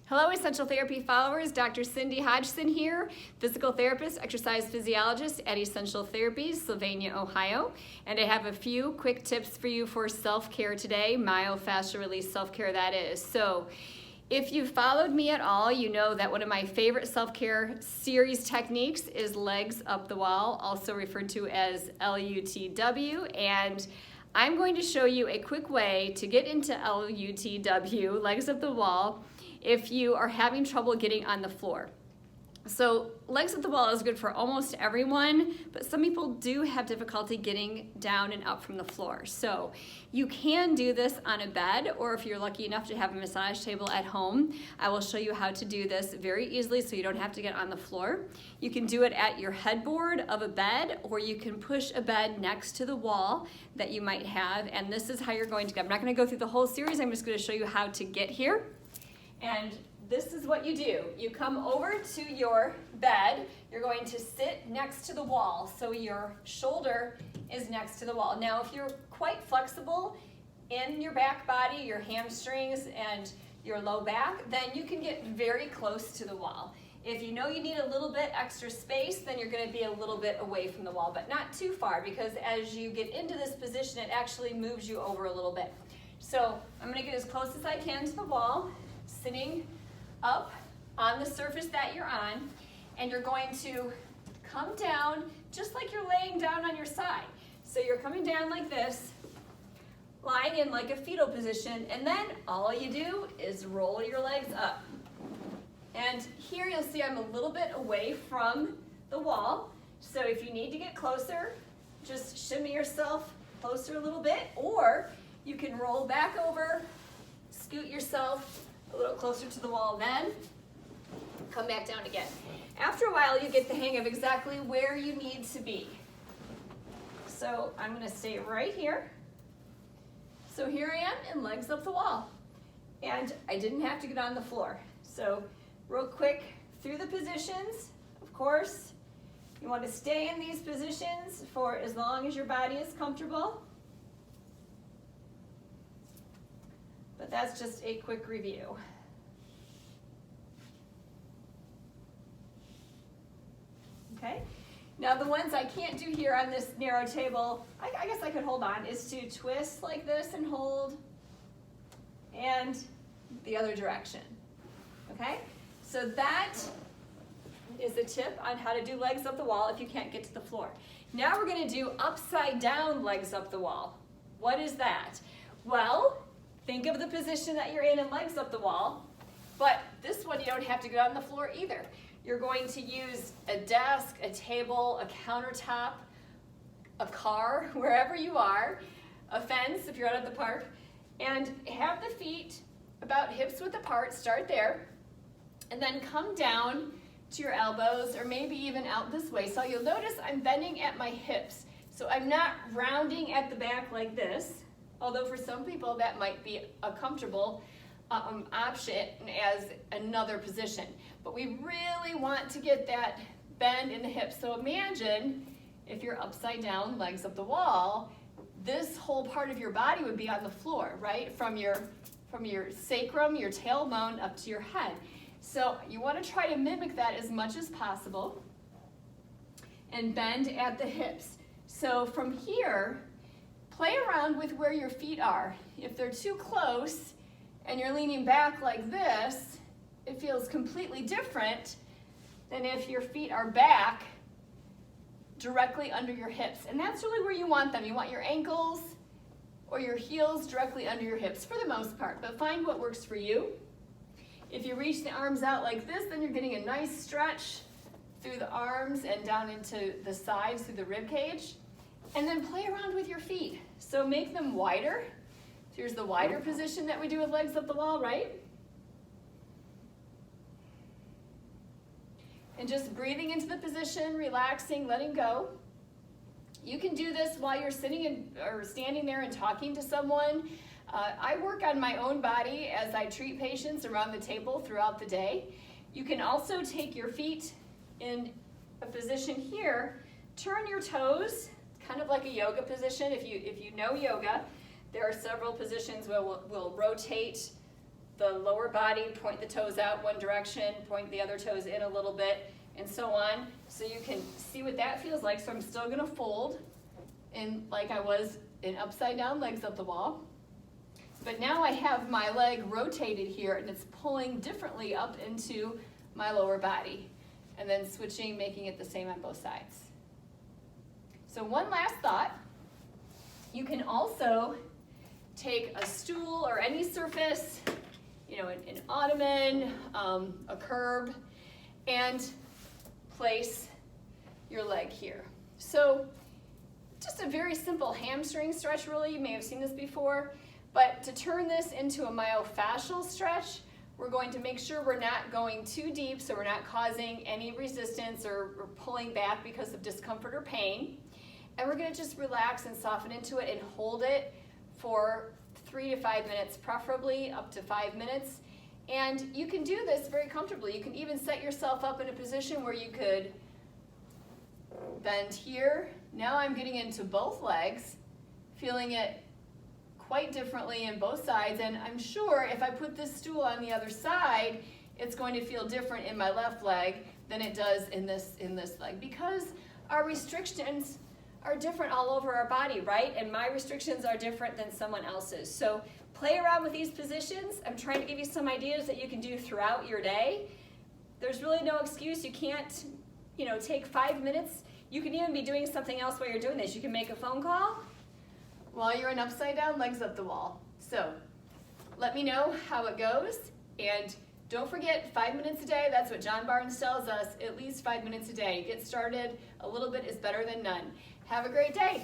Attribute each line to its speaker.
Speaker 1: Hello, Essential Therapy followers. Dr. Cindy Hodgson here, physical therapist, exercise physiologist at Essential Therapies, Sylvania, Ohio. And I have a few quick tips for you for self-care today, myofascial release self-care that is. So if you've followed me at all, you know that one of my favorite self-care series techniques is legs up the wall, also referred to as LUTW. And I'm going to show you a quick way to get into LUTW, legs up the wall, if you are having trouble getting on the floor. So legs up the wall is good for almost everyone, but some people do have difficulty getting down and up from the floor. So you can do this on a bed, or if you're lucky enough to have a massage table at home, I will show you how to do this very easily so you don't have to get on the floor. You can do it at your headboard of a bed, or you can push a bed next to the wall that you might have, and this is how you're going to go. I'm not going to go through the whole series, I'm just going to show you how to get here. And this is what you do. You come over to your bed. You're going to sit next to the wall, so your shoulder is next to the wall. Now, if you're quite flexible in your back body, your hamstrings and your low back, then you can get very close to the wall. If you know you need a little bit extra space, then you're going to be a little bit away from the wall, but not too far, because as you get into this position, it actually moves you over a little bit. So I'm going to get as close as I can to the wall, sitting up on the surface that you're on, and you're going to come down just like you're laying down on your side. So you're coming down like this, lying in like a fetal position, and then all you do is roll your legs up. And here you'll see I'm a little bit away from the wall, so if you need to get closer, just shimmy yourself closer a little bit, or you can roll back over, scoot yourself a little closer to the wall, then come back down again. After a while, you get the hang of exactly where you need to be. So I'm going to stay right here. So here I am in legs up the wall. And I didn't have to get on the floor. So real quick through the positions, of course, you want to stay in these positions for as long as your body is comfortable. But that's just a quick review. Okay, now the ones I can't do here on this narrow table, I guess I could hold on, is to twist like this and hold, and the other direction. Okay, so that is a tip on how to do legs up the wall if you can't get to the floor. Now we're going to do upside down legs up the wall. What is that? Well, think of the position that you're in and legs up the wall, but this one you don't have to get on the floor either. You're going to use a desk, a table, a countertop, a car, wherever you are, a fence if you're out at the park, and have the feet about hips width apart, start there, and then come down to your elbows, or maybe even out this way. So you'll notice I'm bending at my hips. So I'm not rounding at the back like this, although for some people that might be a comfortable option as another position. But we really want to get that bend in the hips. So imagine if you're upside down, legs up the wall, this whole part of your body would be on the floor, right? From your sacrum, your tailbone, up to your head. So you want to try to mimic that as much as possible and bend at the hips. So from here, play around with where your feet are. If they're too close and you're leaning back like this, it feels completely different than if your feet are back directly under your hips. And that's really where you want them. You want your ankles or your heels directly under your hips for the most part, but find what works for you. If you reach the arms out like this, then you're getting a nice stretch through the arms and down into the sides through the rib cage. And then play around with your feet. So make them wider. So here's the wider position that we do with legs up the wall, right? And just breathing into the position, relaxing, letting go. You can do this while you're sitting or standing there and talking to someone. I work on my own body as I treat patients around the table throughout the day. You can also take your feet in a position here, turn your toes, kind of like a yoga position. If you know yoga, there are several positions where we'll rotate the lower body, point the toes out one direction, point the other toes in a little bit, and so on. So you can see what that feels like. So I'm still gonna fold in like I was in upside down legs up the wall. But now I have my leg rotated here and it's pulling differently up into my lower body. And then switching, making it the same on both sides. So one last thought, you can also take a stool or any surface, you know, an ottoman, a curb, and place your leg here. So just a very simple hamstring stretch really, you may have seen this before, but to turn this into a myofascial stretch, we're going to make sure we're not going too deep so we're not causing any resistance or pulling back because of discomfort or pain. And we're gonna just relax and soften into it and hold it for 3 to 5 minutes, preferably up to 5 minutes. And you can do this very comfortably. You can even set yourself up in a position where you could bend here. Now I'm getting into both legs, feeling it quite differently in both sides, and I'm sure if I put this stool on the other side, it's going to feel different in my left leg than it does in this leg, because our restrictions are different all over our body, right? And my restrictions are different than someone else's. So play around with these positions. I'm trying to give you some ideas that you can do throughout your day. There's really no excuse. You can't, you know, take 5 minutes. You can even be doing something else while you're doing this. You can make a phone call while you're in upside down, legs up the wall. So let me know how it goes, and don't forget 5 minutes a day. That's what John Barnes tells us, at least 5 minutes a day. Get started, a little bit is better than none. Have a great day.